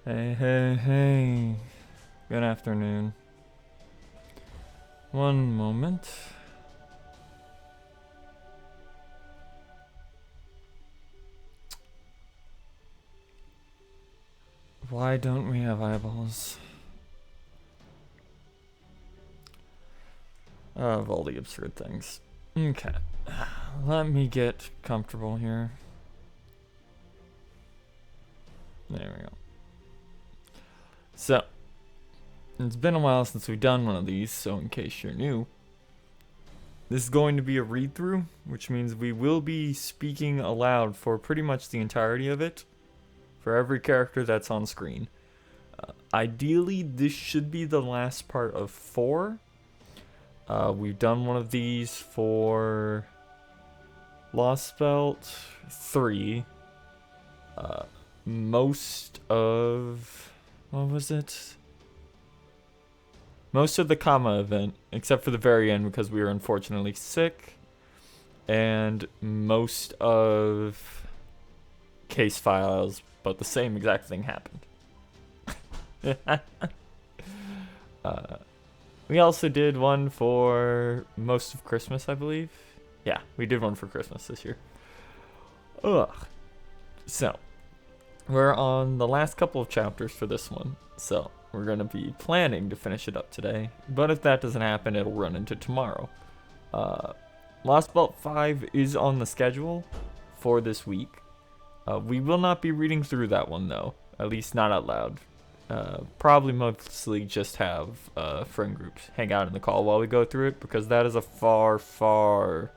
Hey, hey, hey. Good afternoon. One moment. Why don't we have eyeballs? Of all the absurd things. Okay. Let me get comfortable here. There we go. So, it's been a while since we've done one of these, so in case you're new, this is going to be a read-through, which means we will be speaking aloud for pretty much the entirety of it, for every character that's on screen. Ideally, this should be the last part of 4. We've done one of these for Lostbelt 3. Most of... what was it? Most of the comma event, except for the very end because we were unfortunately sick. And most of case files, but the same exact thing happened. We also did one for most of Christmas, I believe. Yeah, we did one for Christmas this year. Ugh. So, we're on the last couple of chapters for this one. So, we're going to be planning to finish it up today. But if that doesn't happen, it'll run into tomorrow. Lostbelt 5 is on the schedule for this week. We will not be reading through that one, though. At least not out loud. Probably mostly just have friend groups hang out in the call while we go through it, because that is a far, far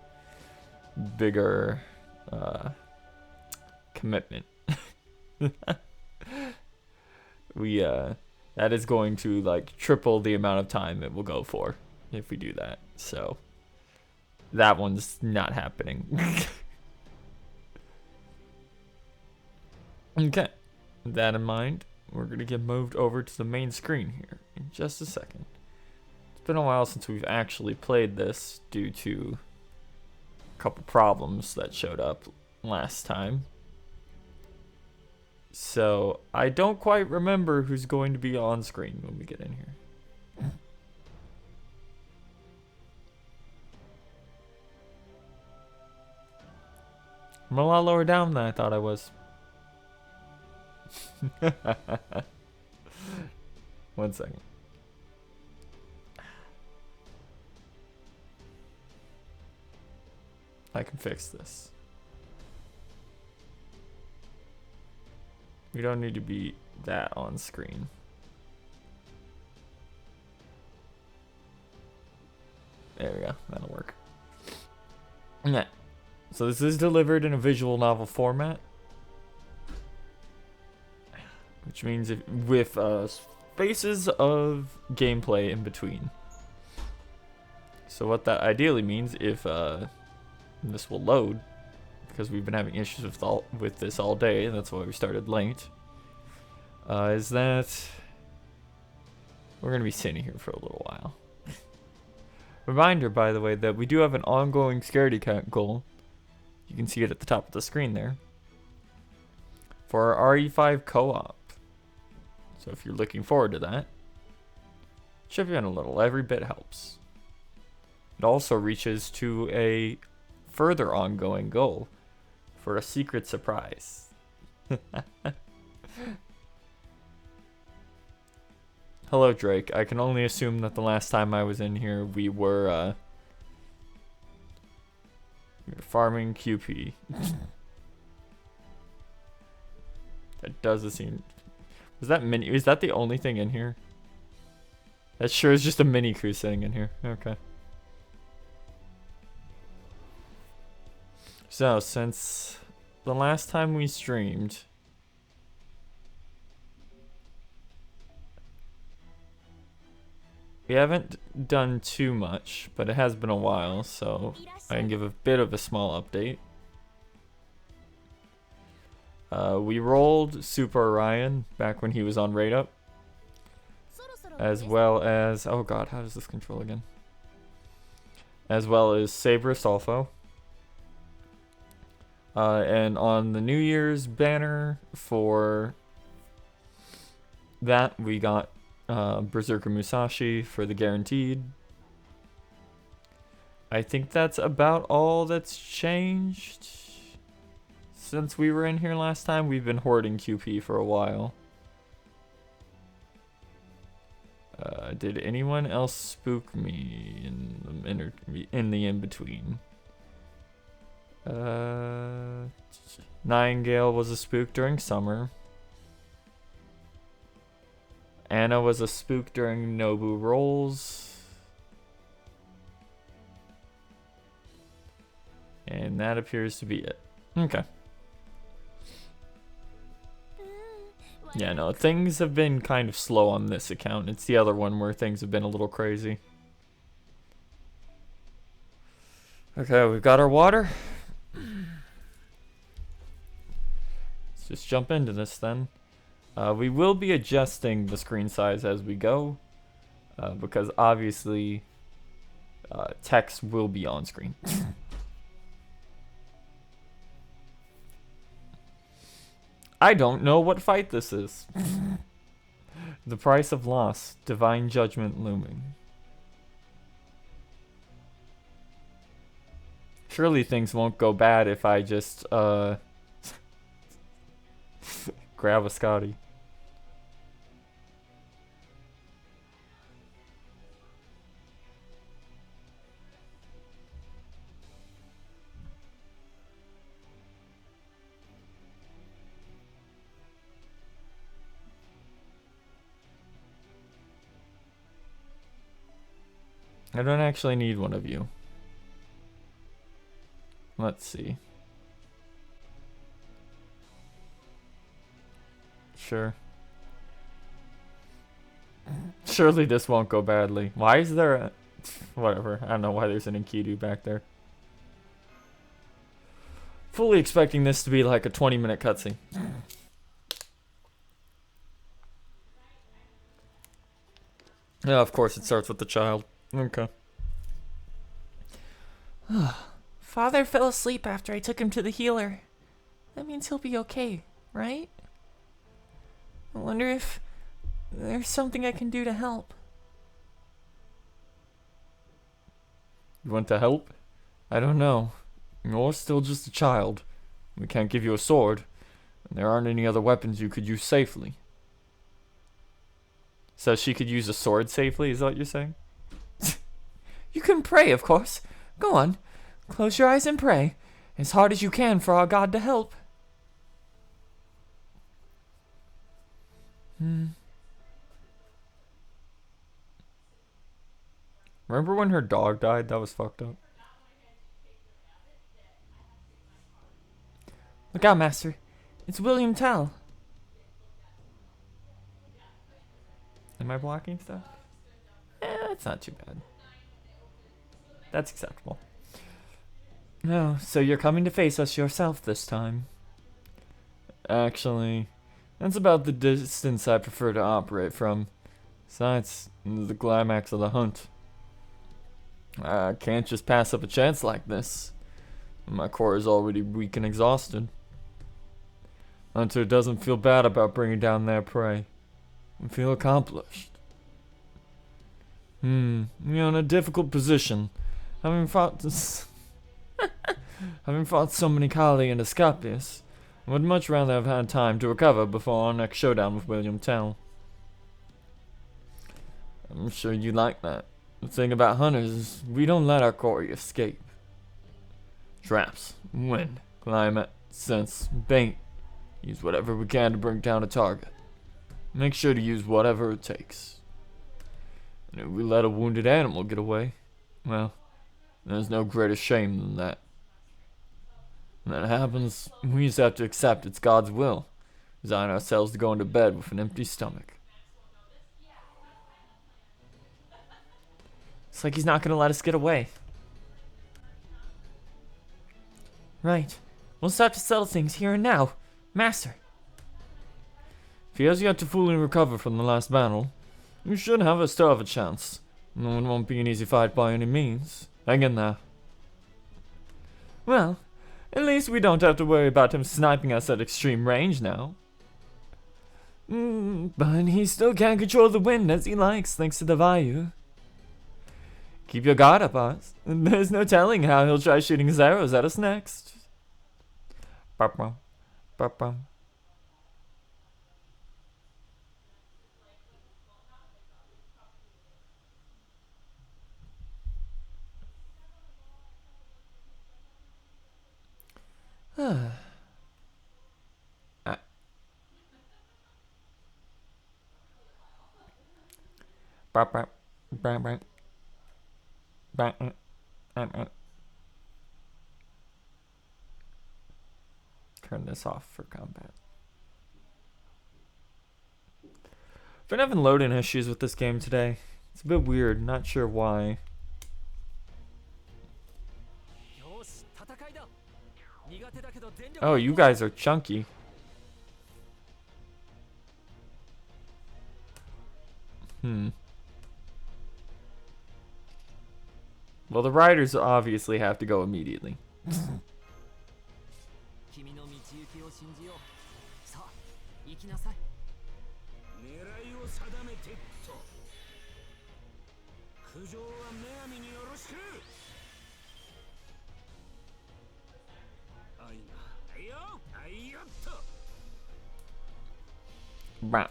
bigger commitment. That is going to like triple the amount of time it will go for if we do that. So that one's not happening. Okay, with that in mind, we're going to get moved over to the main screen here in just a second. It's been a while since we've actually played this due to a couple problems that showed up last time. So, I don't quite remember who's going to be on screen when we get in here. I'm a lot lower down than I thought I was. One second. I can fix this. We don't need to be that on screen. There we go. That'll work. Okay. So this is delivered in a visual novel format, which means with spaces of gameplay in between. So what that ideally means, if this will load, because we've been having issues with this all day, and that's why we started late, is that we're going to be sitting here for a little while. Reminder, by the way, that we do have an ongoing scaredy cat goal. You can see it at the top of the screen there. For our RE5 co-op. So if you're looking forward to that, chip in a little. Every bit helps. It also reaches to a further ongoing goal for a secret surprise. Hello, Drake. I can only assume that the last time I was in here, we were farming QP. That doesn't seem... Was that mini? Is that the only thing in here? That sure is just a mini crew sitting in here. Okay. So, since the last time we streamed, we haven't done too much, but it has been a while, so I can give a bit of a small update. We rolled Super Orion back when he was on Raid Up, as well as... oh god, how does this control again? As well as Saber Astolfo. And on the New Year's banner for that, we got Berserker Musashi for the guaranteed. I think that's about all that's changed since we were in here last time. We've been hoarding QP for a while. Did anyone else spook me in the in-between? Nightingale was a spook during summer. Anna was a spook during Nobu rolls. And that appears to be it. Okay. Yeah, no, things have been kind of slow on this account. It's the other one where things have been a little crazy. Okay, we've got our water. Let's just jump into this then. We will be adjusting the screen size as we go, because obviously text will be on screen. I don't know what fight this is. The price of loss, divine judgment looming. Surely things won't go bad if I just grab a Scotty. I don't actually need one of you. Let's see. Sure. Surely this won't go badly. Why is there a... Whatever. I don't know why there's an Enkidu back there. Fully expecting this to be like a 20-minute cutscene. Yeah, of course it starts with the child. Okay. Father fell asleep after I took him to the healer. That means he'll be okay, right? I wonder if there's something I can do to help. You want to help? I don't know. You're still just a child. We can't give you a sword. And there aren't any other weapons you could use safely. So she could use a sword safely, is that what you're saying? You can pray, of course. Go on. Close your eyes and pray. As hard as you can for our God to help. Remember when her dog died? That was fucked up. Look out, Master. It's William Tell. Am I blocking stuff? It's not too bad. That's acceptable. No, so you're coming to face us yourself this time. Actually, that's about the distance I prefer to operate from. Besides, the climax of the hunt. I can't just pass up a chance like this. My core is already weak and exhausted. Hunter doesn't feel bad about bringing down their prey. And feel accomplished. You're in a difficult position. Having fought so many Kali and Asclepius, I would much rather have had time to recover before our next showdown with William Tell. I'm sure you like that. The thing about hunters is we don't let our quarry escape. Traps, wind, climate, sense, bait. Use whatever we can to bring down a target. Make sure to use whatever it takes. And if we let a wounded animal get away, well, there's no greater shame than that. When that happens, we just have to accept it's God's will. Resign ourselves to going to bed with an empty stomach. It's like he's not gonna let us get away. Right. We'll start to settle things here and now. Master. If he has yet to fully recover from the last battle, you should have a still have a chance. No, it won't be an easy fight by any means. Hang in there. Well, at least we don't have to worry about him sniping us at extreme range now. But he still can't control the wind as he likes, thanks to the Vayu. Keep your guard up, Oz. There's no telling how he'll try shooting his arrows at us next. Ba-bum, ba-bum. Ba-bum, ba-bum, ba-bum, ba-bum. Turn this off for combat. Been having loading issues with this game today. It's a bit weird, not sure why. Oh, you guys are chunky. Well, the riders obviously have to go immediately. Bah.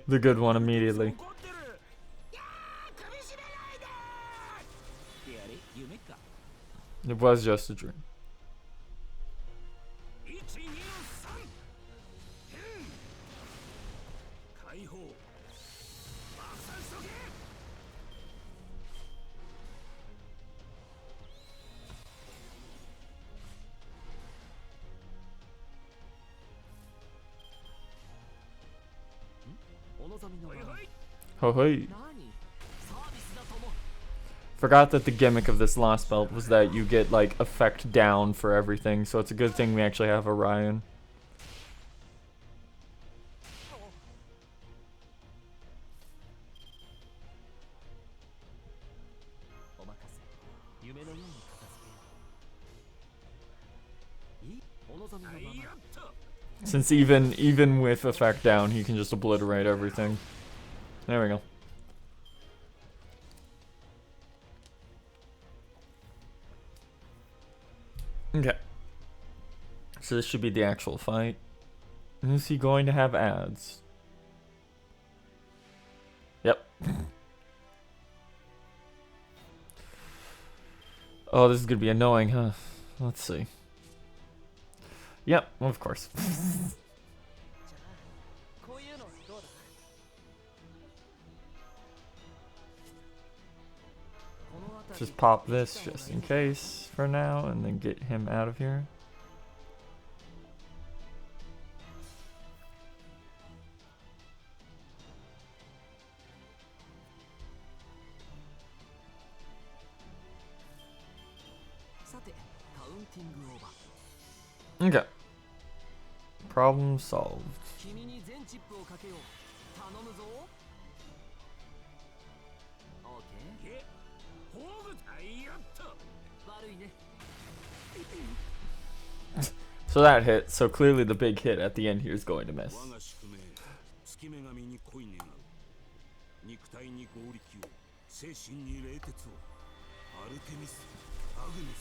The good one immediately. It was just a dream. Oh, hey. Forgot that the gimmick of this Lostbelt was that you get like effect down for everything, so it's a good thing we actually have Orion. Since even with effect down, he can just obliterate everything. There we go. Okay. So this should be the actual fight. Is he going to have ads? Yep. Oh, this is gonna be annoying, huh? Let's see. Yep, of course. Just pop this just in case for now, and then get him out of here. Okay. Problem solved. So that hit, so clearly the big hit at the end here is going to miss.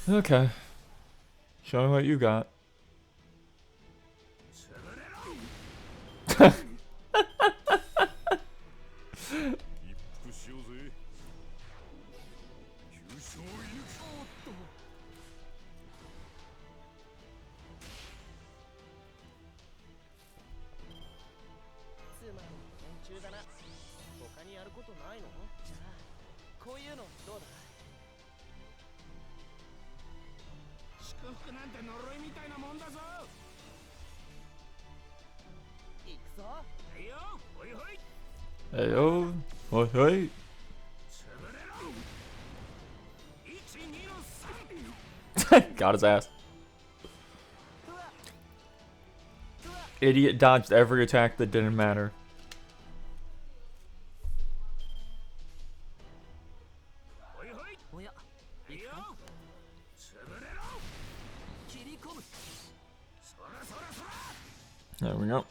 Okay. Show me what you got. Heyo, oh hey. Got his ass. Idiot dodged every attack that didn't matter. There we go.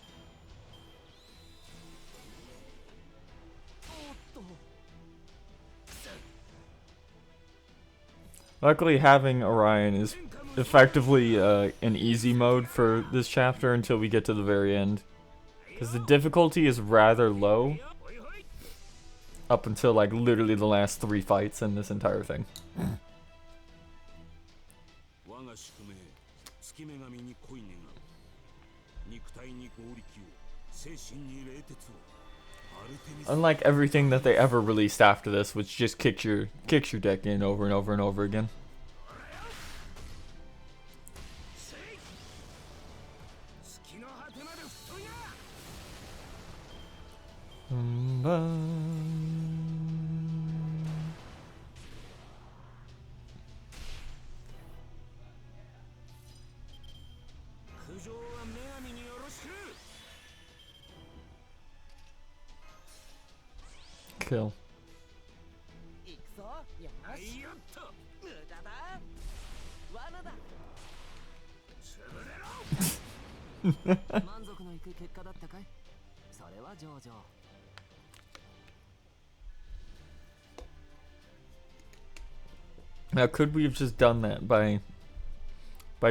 Luckily, having Orion is effectively an easy mode for this chapter until we get to the very end. Because the difficulty is rather low up until like literally the last 3 fights in this entire thing. Unlike everything that they ever released after this, which just kicks your deck in over and over and over again. Kill. Now, could we have just done that by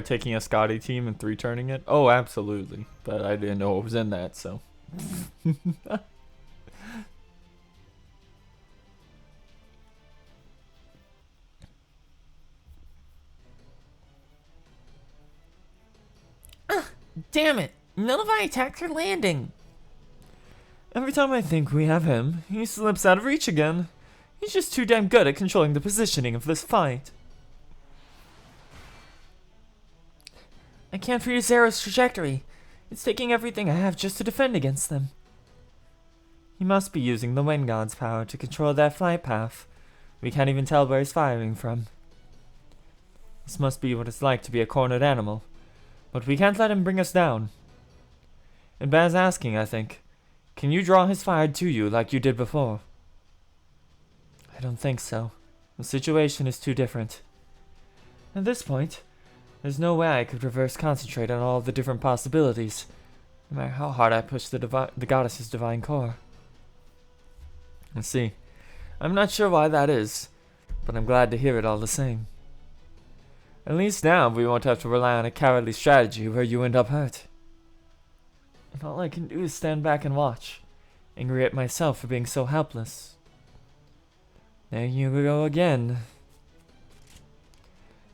taking a Scotty team and 3-turning it? Oh, absolutely. But I didn't know it was in that, so. Damn it! None of my attacks are landing! Every time I think we have him, he slips out of reach again. He's just too damn good at controlling the positioning of this fight. I can't read Zero's trajectory. It's taking everything I have just to defend against them. He must be using the Wind God's power to control that flight path. We can't even tell where he's firing from. This must be what it's like to be a cornered animal. But we can't let him bring us down. It bears asking, I think. Can you draw his fire to you like you did before? I don't think so. The situation is too different. At this point, there's no way I could reverse concentrate on all the different possibilities, no matter how hard I push the goddess's divine core. I see. I'm not sure why that is, but I'm glad to hear it all the same. At least now we won't have to rely on a cowardly strategy where you end up hurt. And all I can do is stand back and watch, angry at myself for being so helpless. There you go again.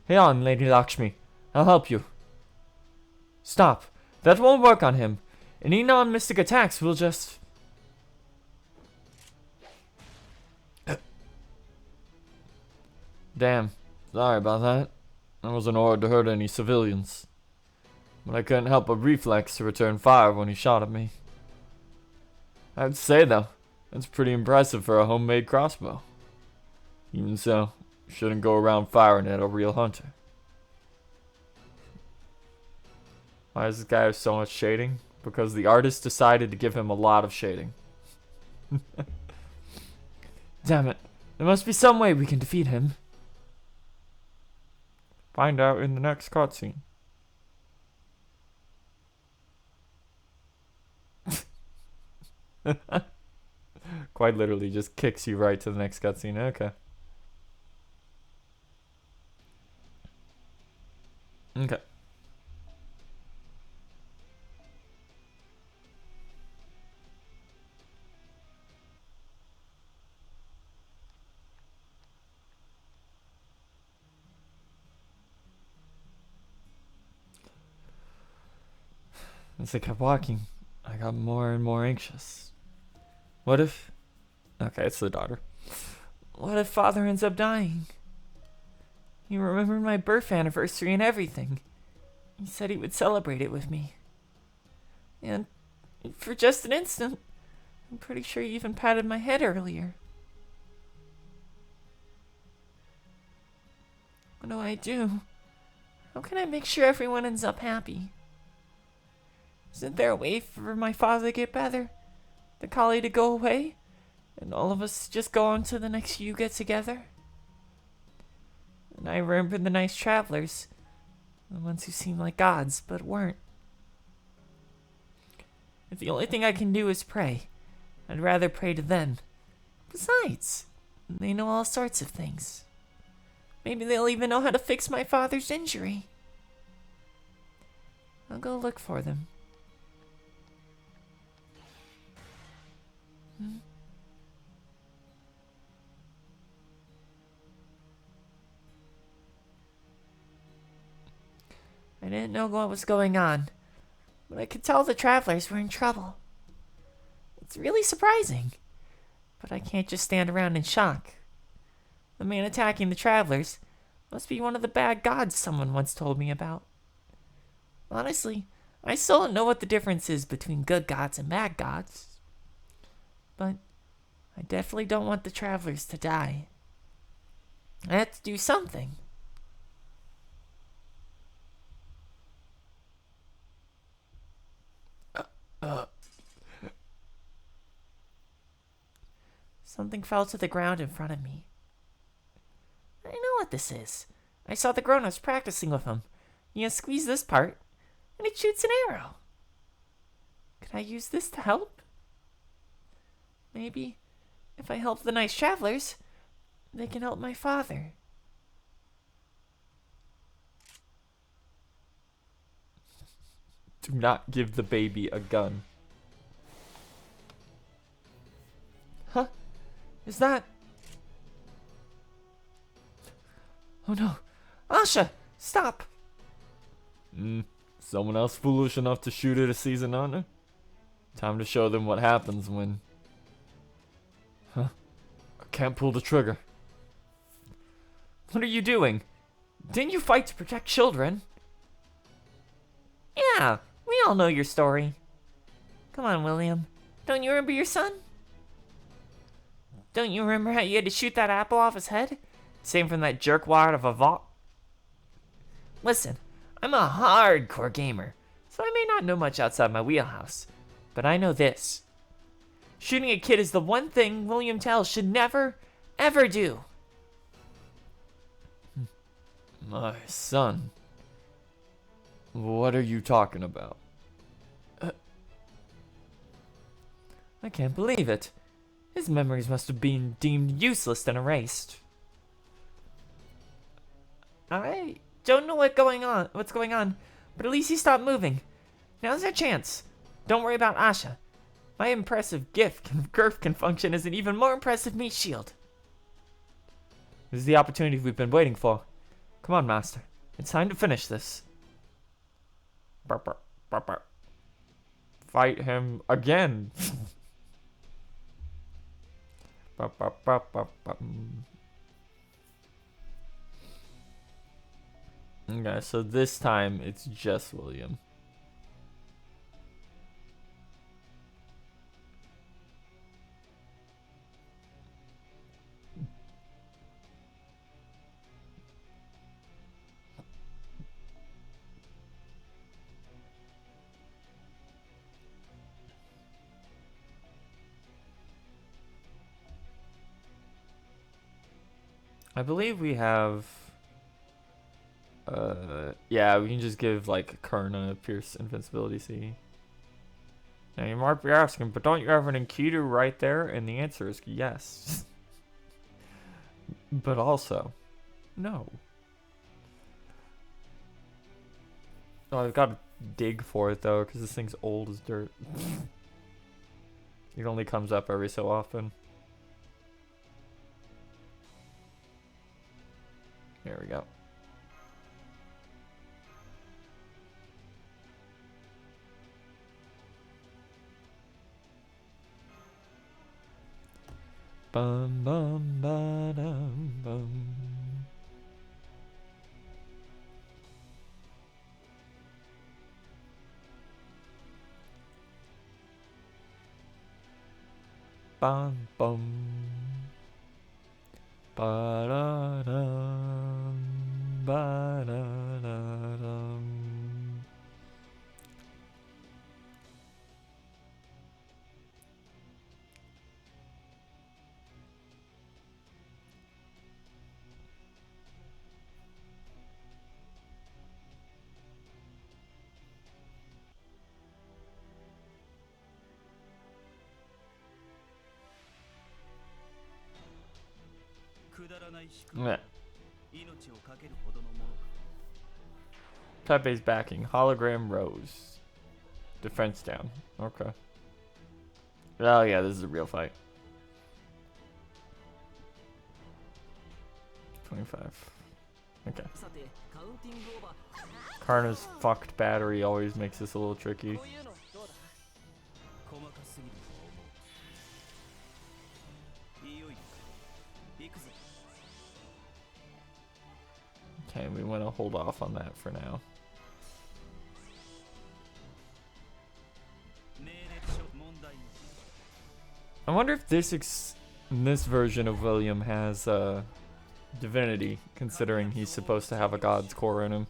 Hey on, Lady Lakshmi. I'll help you. Stop. That won't work on him. Any non-mystic attacks will just... Damn. Sorry about that. I wasn't ordered to hurt any civilians. But I couldn't help but reflex to return fire when he shot at me. I'd say, though, that's pretty impressive for a homemade crossbow. Even so, you shouldn't go around firing at a real hunter. Why does this guy have so much shading? Because the artist decided to give him a lot of shading. Damn it. There must be some way we can defeat him. Find out in the next cutscene. Quite literally just kicks you right to the next cutscene. Okay. Okay. As I kept walking, I got more and more anxious. What if... Okay, it's the daughter. What if Father ends up dying? He remembered my birth anniversary and everything. He said he would celebrate it with me. And for just an instant, I'm pretty sure he even patted my head earlier. What do I do? How can I make sure everyone ends up happy? Isn't there a way for my father to get better? The Kali to go away? And all of us just go on to the next Yuga together? And I remember the nice travelers. The ones who seemed like gods, but weren't. If the only thing I can do is pray, I'd rather pray to them. Besides, they know all sorts of things. Maybe they'll even know how to fix my father's injury. I'll go look for them. I didn't know what was going on, but I could tell the travelers were in trouble. It's really surprising, but I can't just stand around in shock. The man attacking the travelers must be one of the bad gods someone once told me about. Honestly, I still don't know what the difference is between good gods and bad gods. But I definitely don't want the travelers to die. I have to do something. Something fell to the ground in front of me. I know what this is. I saw the grown-ups practicing with him. You squeeze this part, and it shoots an arrow. Could I use this to help? Maybe, if I help the nice travelers, they can help my father. Do not give the baby a gun. Huh? Is that... Oh no. Asha, stop! Someone else foolish enough to shoot at a seasoned hunter? Time to show them what happens when... I can't pull the trigger. What are you doing? Didn't you fight to protect children? Yeah, we all know your story. Come on, William. Don't you remember your son? Don't you remember how you had to shoot that apple off his head? Same from that jerkwad of a vault. Listen, I'm a hardcore gamer, so I may not know much outside my wheelhouse. But I know this. Shooting a kid is the one thing William Tell should never, ever do. My son? What are you talking about? I can't believe it. His memories must have been deemed useless and erased. I don't know what's going on, but at least he stopped moving. Now's our chance. Don't worry about Asha. My impressive girth can function as an even more impressive meat shield. This is the opportunity we've been waiting for. Come on, Master. It's time to finish this. Fight him again. Okay, so this time it's just William. I believe we have... yeah, we can just give, like, Karna Pierce Invincibility C. Now, you might be asking, but don't you have an Enkidu right there? And the answer is yes. But also, no. Oh, I've got to dig for it, though, because this thing's old as dirt. It only comes up every so often. There we go. Bum bum ba dum bum. Bum bum. Ba da dum. Ba da da dum. Yeah. Type A's backing. Hologram Rose. Defense down. Okay. Oh yeah, this is a real fight. 25. Okay. Karna's fucked battery always makes this a little tricky. Okay, we want to hold off on that for now. I wonder if this version of William has divinity, considering he's supposed to have a god's core in him.